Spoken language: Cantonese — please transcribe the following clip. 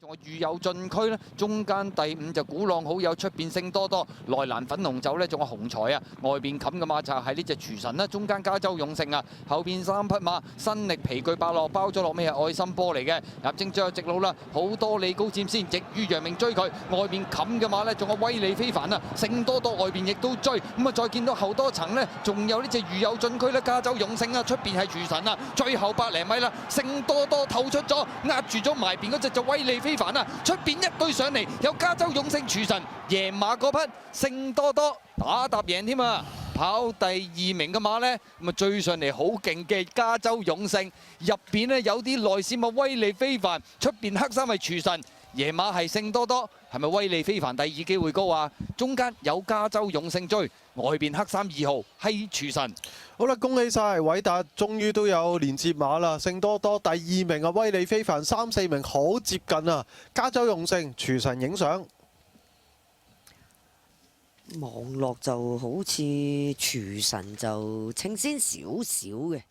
仲有御有進區咧，中間第5就古浪好友，出邊勝多多，內欄粉紅酒咧，仲有紅財啊，外邊冚嘅馬就係呢隻廚神啦，中間加州勇勝啊，後邊3匹馬新力皮具伯樂包咗落尾係愛心波嚟嘅，入正最後直路啦，好多利高佔先，亦於楊明追佢，外邊冚嘅馬咧，仲有威利非凡啊，勝多多外邊亦都追，咁啊再見到後多層咧，仲有呢隻御有進區咧，加州勇勝啊，出邊係廚神啊，最後100零米啦，勝多多透出咗，壓住咗埋邊嗰隻就威利非凡啊，出邊一對上嚟有加州勇勝廚神贏馬嗰匹勝多多打搭贏添啊！跑第2名嘅馬呢，咁啊追上嚟好勁嘅加州勇勝，入邊呢有啲內線啊威利非凡，出邊黑衫係廚神，野馬係勝多多，係咪威利非凡第2機會高啊？中間有加州勇勝追，外邊黑衫2號係廚神。好啦，恭喜晒偉達，終於都有連接馬啦！勝多多第2名啊，威利非凡3、4名好接近啊，加州勇勝廚神影相。網絡就好似廚神就稱先少少嘅。